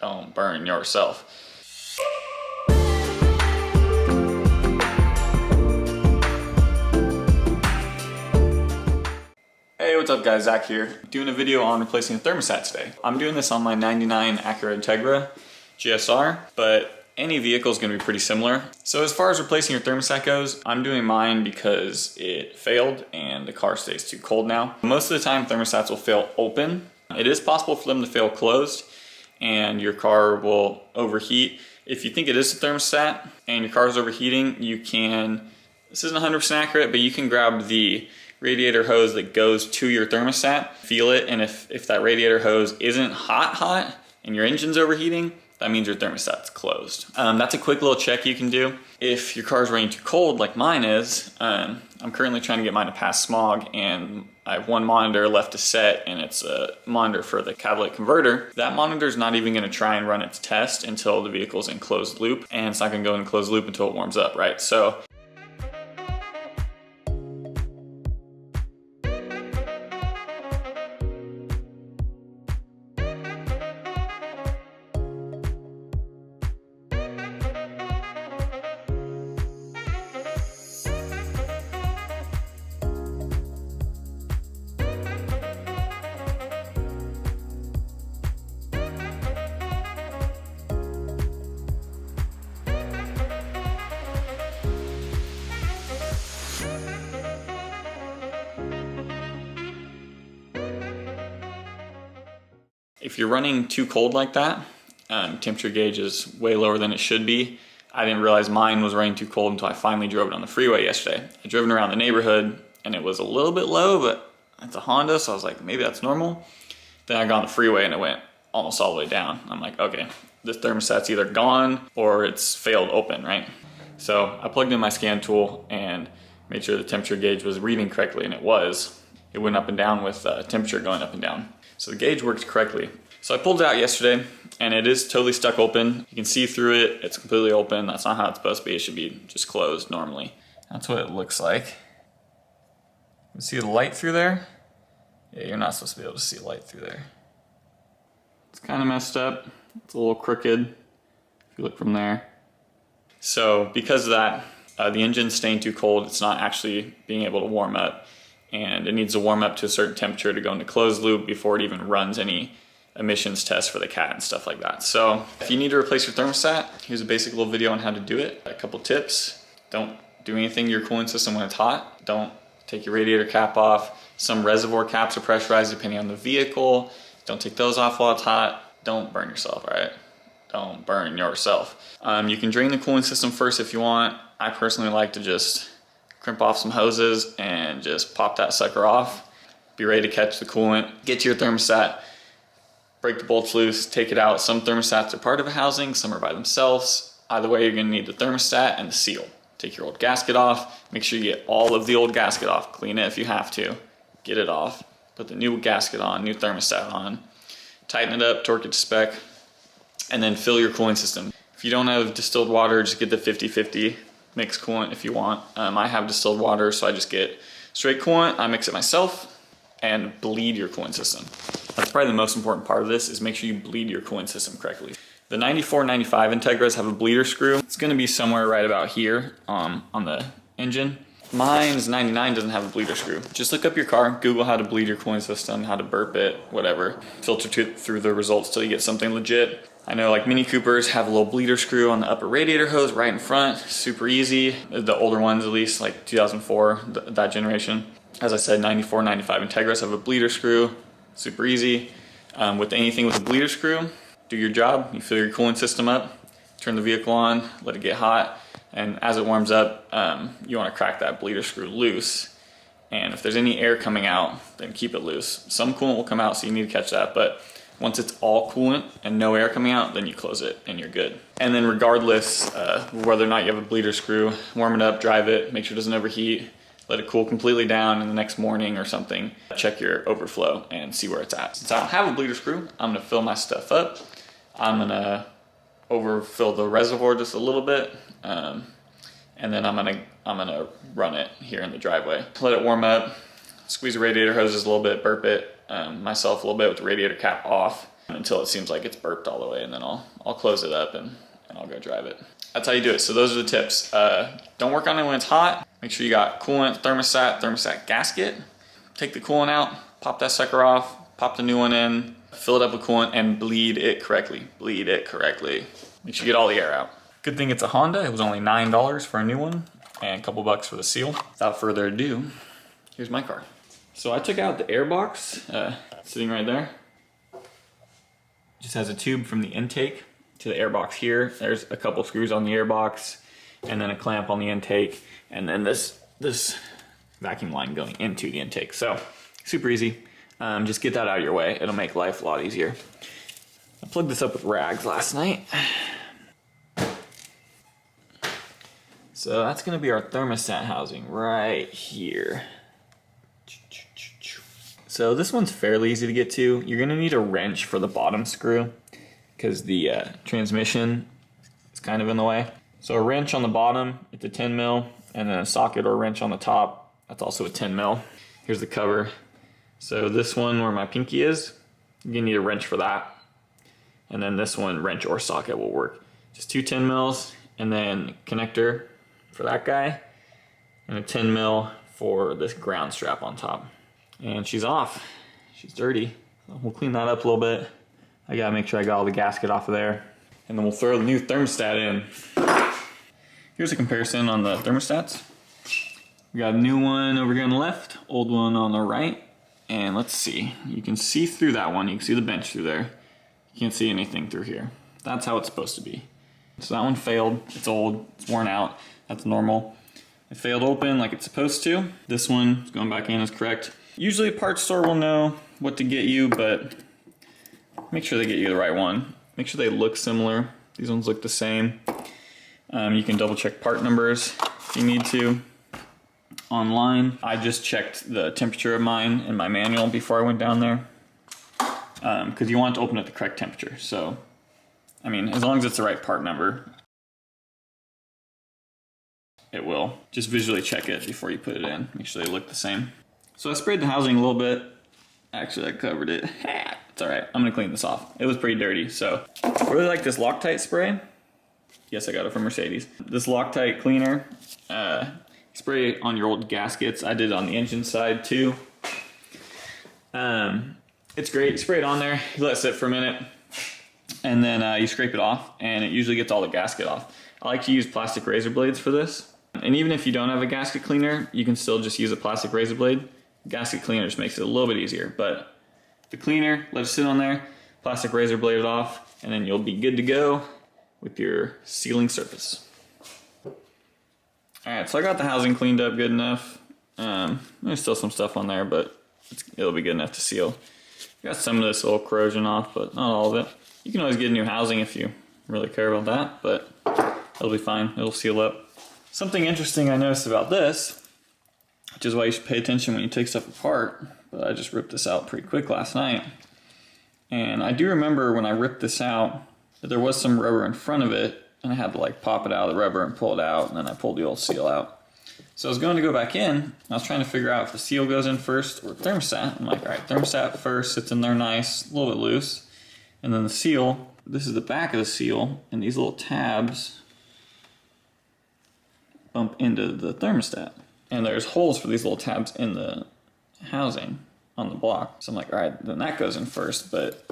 don't burn yourself. Hey, what's up guys, Zach here. Doing a video on replacing a thermostat today. I'm doing this on my 99 Acura Integra GSR, but any vehicle is going to be pretty similar. So as far as replacing your thermostat goes, I'm doing mine because it failed and the car stays too cold now. Most of the time thermostats will fail open. It is possible for them to fail closed and your car will overheat. If you think it is a thermostat and your car is overheating, you can, this isn't 100% accurate, but you can grab the radiator hose that goes to your thermostat, feel it, and if that radiator hose isn't hot and your engine's overheating, that means your thermostat's closed. That's a quick little check you can do. If your car's running too cold like mine is, I'm currently trying to get mine to pass SMOG and I have one monitor left to set and it's a monitor for the catalytic converter. That monitor is not even gonna try and run its test until the vehicle's in closed loop, and it's not gonna go in closed loop until it warms up, right? So if you're running too cold like that, temperature gauge is way lower than it should be. I didn't realize mine was running too cold until I finally drove it on the freeway yesterday. I drove it around the neighborhood and it was a little bit low, but it's a Honda, so I was like, maybe that's normal. Then I got on the freeway and it went almost all the way down. I'm like, okay, this thermostat's either gone or it's failed open, right? So I plugged in my scan tool and made sure the temperature gauge was reading correctly, and it was. It went up and down with temperature going up and down. So the gauge worked correctly. So I pulled it out yesterday and it is totally stuck open. You can see through it, it's completely open. That's not how it's supposed to be. It should be just closed normally. That's what it looks like. You see the light through there? Yeah, you're not supposed to be able to see light through there. It's kind of messed up. It's a little crooked if you look from there. So because of that, the engine's staying too cold. It's not actually being able to warm up, and it needs to warm up to a certain temperature to go into closed loop before it even runs any emissions tests for the cat and stuff like that. So if you need to replace your thermostat, here's a basic little video on how to do it. A couple tips: don't do anything to your cooling system when it's hot. Don't take your radiator cap off. Some reservoir caps are pressurized depending on the vehicle. Don't take those off while it's hot. Don't burn yourself, right? Don't burn yourself. You can drain the cooling system first if you want. I personally like to just crimp off some hoses and just pop that sucker off. Be ready to catch the coolant. Get to your thermostat, break the bolts loose, take it out. Some thermostats are part of a housing, some are by themselves. Either way, you're gonna need the thermostat and the seal. Take your old gasket off. Make sure you get all of the old gasket off. Clean it if you have to. Get it off. Put the new gasket on, new thermostat on. Tighten it up, torque it to spec, and then fill your cooling system. If you don't have distilled water, just get the 50-50 mixed coolant if you want. I have distilled water, so I just get straight coolant. I mix it myself and bleed your cooling system. That's probably the most important part of this, is make sure you bleed your cooling system correctly. The 94-95 Integras have a bleeder screw. It's gonna be somewhere right about here on the engine. Mine's 99 doesn't have a bleeder screw. Just look up your car, Google how to bleed your cooling system, how to burp it, whatever. Filter through the results till you get something legit. I know like Mini Coopers have a little bleeder screw on the upper radiator hose right in front. Super easy. The older ones, at least like 2004, that generation. As I said, 94-95 Integras have a bleeder screw. Super easy. With anything with a bleeder screw, do your job. You fill your cooling system up, turn the vehicle on, let it get hot, and as it warms up, you want to crack that bleeder screw loose. And if there's any air coming out, then keep it loose. Some coolant will come out, so you need to catch that, but once it's all coolant and no air coming out, then you close it and you're good. And then regardless whether or not you have a bleeder screw, warm it up, drive it, make sure it doesn't overheat, let it cool completely down, and the next morning or something, check your overflow and see where it's at. Since I don't have a bleeder screw, I'm gonna fill my stuff up. I'm gonna overfill the reservoir just a little bit, and then I'm gonna run it here in the driveway. Let it warm up, squeeze the radiator hoses a little bit, burp it, myself a little bit with the radiator cap off, until it seems like it's burped all the way, and then I'll close it up and I'll go drive it. That's how you do it. So those are the tips. Don't work on it when it's hot. Make sure you got coolant, thermostat gasket. Take the coolant out, pop that sucker off, pop the new one in, fill it up with coolant, and bleed it correctly. Bleed it correctly. Make sure you get all the air out. Good thing it's a Honda. It was only $9 for a new one and a couple bucks for the seal. Without further ado, here's my car. So I took out the air box, sitting right there. Just has a tube from the intake to the air box here. There's a couple screws on the air box, and then a clamp on the intake, and then this vacuum line going into the intake. So super easy. Just get that out of your way. It'll make life a lot easier. I plugged this up with rags last night. So that's gonna be our thermostat housing right here. So this one's fairly easy to get to. You're gonna need a wrench for the bottom screw because the transmission is kind of in the way. So a wrench on the bottom, it's a 10 mil, and then a socket or wrench on the top, that's also a 10 mil. Here's the cover. So this one where my pinky is, you're gonna need a wrench for that. And then this one, wrench or socket will work. Just two 10 mils, and then connector for that guy, and a 10 mil for this ground strap on top. And she's off. She's dirty. So we'll clean that up a little bit. I gotta make sure I got all the gasket off of there. And then we'll throw the new thermostat in. Here's a comparison on the thermostats. We got a new one over here on the left, old one on the right. And let's see, you can see through that one. You can see the bench through there. You can't see anything through here. That's how it's supposed to be. So that one failed. It's old, it's worn out. That's normal. It failed open like it's supposed to. This one is going back in as correct. Usually a parts store will know what to get you, but make sure they get you the right one. Make sure they look similar. These ones look the same. You can double check part numbers if you need to online. I just checked the temperature of mine in my manual before I went down there because you want to open at the correct temperature. So, I mean, as long as it's the right part number, it will. Just visually check it before you put it in. Make sure they look the same. So I sprayed the housing a little bit. Actually, I covered it. It's all right. I'm gonna clean this off. It was pretty dirty, so. I really like this Loctite spray. Yes, I got it from Mercedes. This Loctite cleaner, spray it on your old gaskets. I did it on the engine side too. It's great. You spray it on there, you let it sit for a minute, and then you scrape it off, and it usually gets all the gasket off. I like to use plastic razor blades for this. And even if you don't have a gasket cleaner, you can still just use a plastic razor blade. Gasket cleaner just makes it a little bit easier, but the cleaner, let it sit on there, plastic razor blade it off, and then you'll be good to go with your sealing surface. Alright, so I got the housing cleaned up good enough. There's still some stuff on there, but it'll be good enough to seal. Got some of this little corrosion off, but not all of it. You can always get a new housing if you really care about that, but it'll be fine. It'll seal up. Something interesting I noticed about this, which is why you should pay attention when you take stuff apart, but I just ripped this out pretty quick last night. And I do remember when I ripped this out that there was some rubber in front of it, and I had to like pop it out of the rubber and pull it out, and then I pulled the old seal out. So I was going to go back in, and I was trying to figure out if the seal goes in first or thermostat. I'm like, all right, thermostat first, sits in there nice, a little bit loose. And then the seal, this is the back of the seal, and these little tabs bump into the thermostat. And there's holes for these little tabs in the housing on the block. So I'm like, all right, then that goes in first, but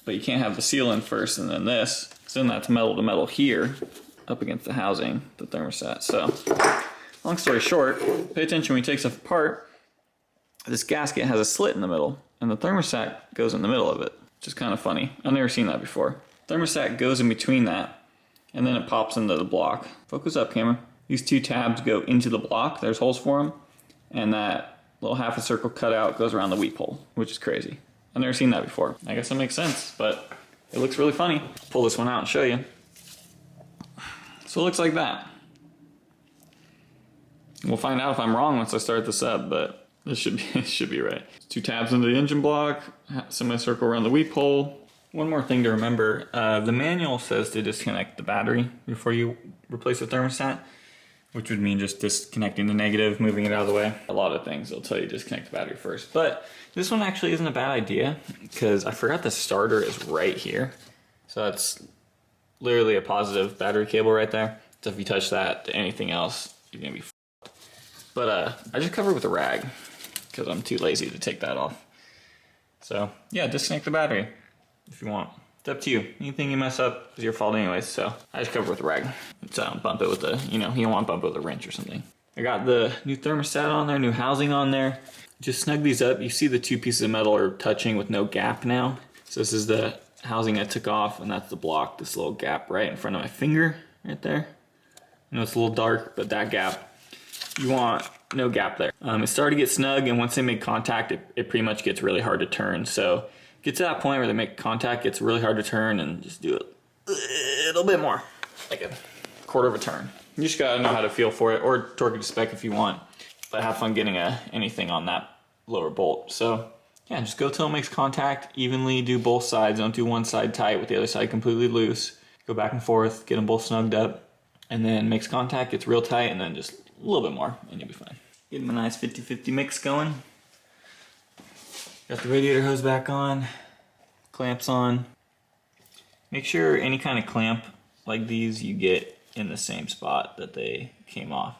you can't have the seal in first and then this. So then that's metal to metal here up against the housing, the thermostat. So long story short, pay attention when you take stuff apart. This gasket has a slit in the middle and the thermostat goes in the middle of it, which is kind of funny. I've never seen that before. Thermostat goes in between that and then it pops into the block. Focus up, camera. These two tabs go into the block, there's holes for them, and that little half a circle cutout goes around the weep hole, which is crazy. I've never seen that before. I guess that makes sense, but it looks really funny. Pull this one out and show you. So it looks like that. We'll find out if I'm wrong once I start this up, but this should be right. Two tabs into the engine block, semicircle around the weep hole. One more thing to remember, the manual says to disconnect the battery before you replace the thermostat. which would mean just disconnecting the negative, moving it out of the way. A lot of things will tell you disconnect the battery first, but this one actually isn't a bad idea because I forgot the starter is right here. So that's literally a positive battery cable right there. So if you touch that to anything else, you're gonna be f***ed. But I just cover it with a rag because I'm too lazy to take that off. So yeah, disconnect the battery if you want. It's up to you. Anything you mess up is your fault anyways, so I just cover it with a rag. So bump it with a, you don't want to bump it with a wrench or something. I got the new thermostat on there, new housing on there. Just snug these up. You see the two pieces of metal are touching with no gap now. So this is the housing I took off, and that's the block, this little gap right in front of my finger, right there. I know it's a little dark, but that gap, you want no gap there. It started to get snug, and once they make contact, it pretty much gets really hard to turn. So get to that point where they make contact, it's really hard to turn, and just do it a little bit more, like a quarter of a turn. You just gotta know how to feel for it, or torque it to spec if you want, but have fun getting anything on that lower bolt. So yeah, just go till it makes contact, evenly do both sides. Don't do one side tight with the other side completely loose. Go back and forth, get them both snugged up, and then makes contact, gets real tight, and then just a little bit more, and you'll be fine. Get them a nice 50-50 mix going. Got the radiator hose back on, clamps on. Make sure any kind of clamp like these you get in the same spot that they came off.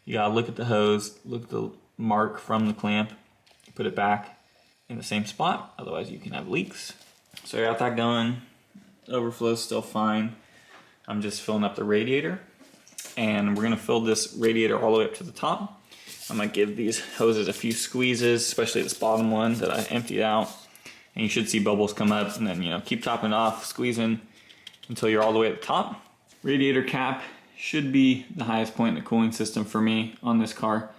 You gotta look at the hose, look at the mark from the clamp, put it back in the same spot, otherwise you can have leaks. So I got that going, overflow's still fine. I'm just filling up the radiator, and we're gonna fill this radiator all the way up to the top. I'm gonna give these hoses a few squeezes, especially this bottom one that I emptied out. And you should see bubbles come up, and then keep topping off, squeezing until you're all the way at the top. Radiator cap should be the highest point in the cooling system for me on this car.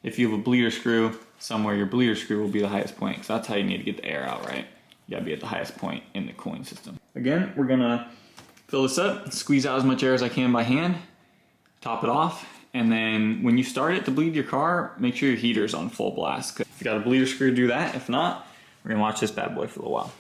If you have a bleeder screw somewhere, your bleeder screw will be the highest point, because that's how you need to get the air out, right? You gotta be at the highest point in the cooling system. Again, we're gonna fill this up, squeeze out as much air as I can by hand, top it off, and then when you start it to bleed your car, make sure your heater's on full blast. If you got a bleeder screw, do that. If not, we're gonna watch this bad boy for a little while.